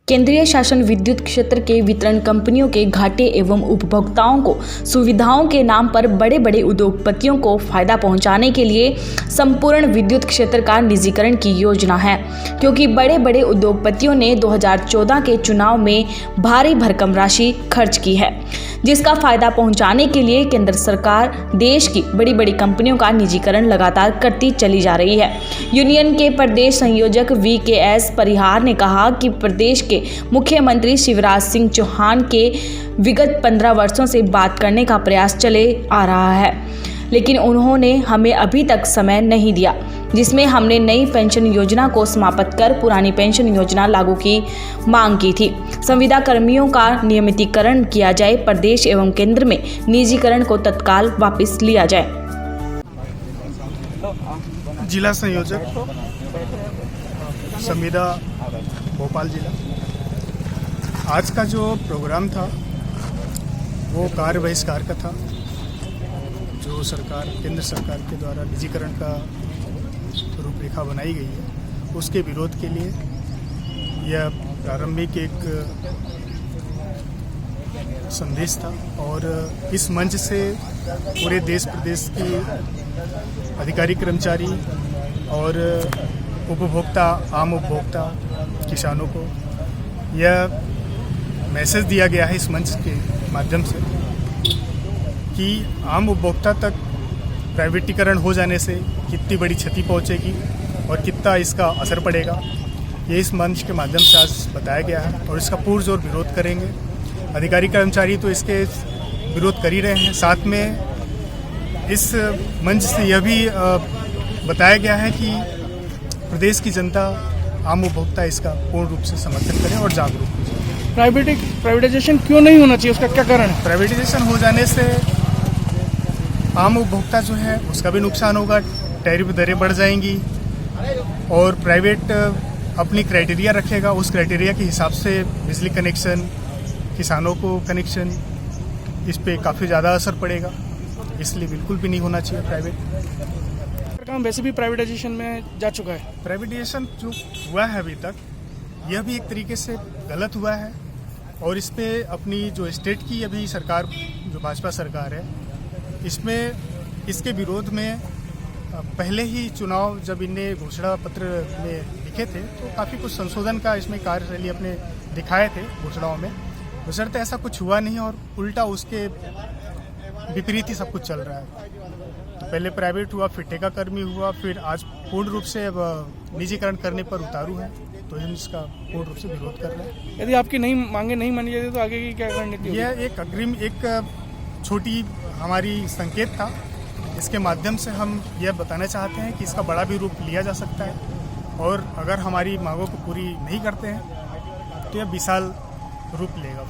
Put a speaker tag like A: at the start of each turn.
A: केंद्रीय शासन विद्युत क्षेत्र के वितरण कंपनियों के घाटे एवं उपभोक्ताओं को सुविधाओं के नाम पर बड़े बड़े उद्योगपतियों को फायदा पहुंचाने के लिए संपूर्ण विद्युत क्षेत्र का निजीकरण की योजना है, क्योंकि बड़े बड़े उद्योगपतियों ने 2014 के चुनाव में भारी भरकम राशि खर्च की है, जिसका फायदा पहुंचाने के लिए केंद्र सरकार देश की बड़ी बड़ी कंपनियों का निजीकरण लगातार करती चली जा रही है। यूनियन के प्रदेश संयोजक VKS परिहार ने कहा कि प्रदेश के मुख्यमंत्री शिवराज सिंह चौहान के विगत 15 वर्षों से बात करने का प्रयास चले आ रहा है, लेकिन उन्होंने हमें अभी तक समय नहीं दिया, जिसमें हमने नई पेंशन योजना को समाप्त कर पुरानी पेंशन योजना लागू की मांग की थी। संविदा कर्मियों का नियमितीकरण किया जाए, प्रदेश एवं केंद्र में निजीकरण को तत्काल वापस लिया जाए।
B: जिला संयोजक संविदा भोपाल जिला। आज का जो प्रोग्राम था वो कार्य बहिष्कार का था, जो सरकार केंद्र सरकार के द्वारा निजीकरण का रूपरेखा बनाई गई है उसके विरोध के लिए यह प्रारंभिक एक संदेश था। और इस मंच से पूरे देश प्रदेश के अधिकारी कर्मचारी और उपभोक्ता, आम उपभोक्ता, किसानों को यह मैसेज दिया गया है इस मंच के माध्यम से कि आम उपभोक्ता तक प्राइवेटीकरण हो जाने से कितनी बड़ी क्षति पहुंचेगी और कितना इसका असर पड़ेगा, ये इस मंच के माध्यम से आज बताया गया है और इसका पुरजोर विरोध करेंगे। अधिकारी कर्मचारी तो इसके विरोध कर ही रहे हैं, साथ में इस मंच से यह भी बताया गया है कि प्रदेश की जनता, आम उपभोक्ता इसका पूर्ण रूप से समर्थन करें और जागरूक हो जाए।
C: प्राइवेटाइजेशन क्यों नहीं होना चाहिए, उसका क्या कारण है?
B: प्राइवेटाइजेशन हो जाने से आम उपभोक्ता जो है उसका भी नुकसान होगा, टैरिफ दरें बढ़ जाएंगी और प्राइवेट अपनी क्राइटेरिया रखेगा, उस क्राइटेरिया के हिसाब से बिजली कनेक्शन, किसानों को कनेक्शन, इस पे काफ़ी ज़्यादा असर पड़ेगा, इसलिए बिल्कुल भी नहीं होना चाहिए प्राइवेट।
C: काम वैसे भी प्राइवेटाइजेशन में जा चुका है।
B: प्राइवेटाइजेशन जो हुआ है अभी तक यह भी एक तरीके से गलत हुआ है और इस पे अपनी जो स्टेट की अभी सरकार, जो भाजपा सरकार है, इसमें इसके विरोध में पहले ही चुनाव जब इनने घोषणा पत्र में लिखे थे तो काफ़ी कुछ संशोधन का इसमें कार्यशैली अपने दिखाए थे घोषणाओं में, बशर्ते ऐसा कुछ हुआ नहीं और उल्टा उसके विपरीत ही सब कुछ चल रहा है। तो पहले प्राइवेट हुआ, फिर ठेकाकर्मी हुआ, फिर आज पूर्ण रूप से निजीकरण करने पर उतारू है, तो हम इसका पूर्ण रूप से विरोध कर रहे हैं।
C: यदि आपकी मांगे नहीं मानी जाती तो आगे की क्या रणनीति होगी?
B: यह एक अग्रिम, एक छोटी हमारी संकेत था, इसके माध्यम से हम यह बताना चाहते हैं कि इसका बड़ा भी रूप लिया जा सकता है और अगर हमारी मांगों को पूरी नहीं करते हैं तो यह विशाल रूप लेगा।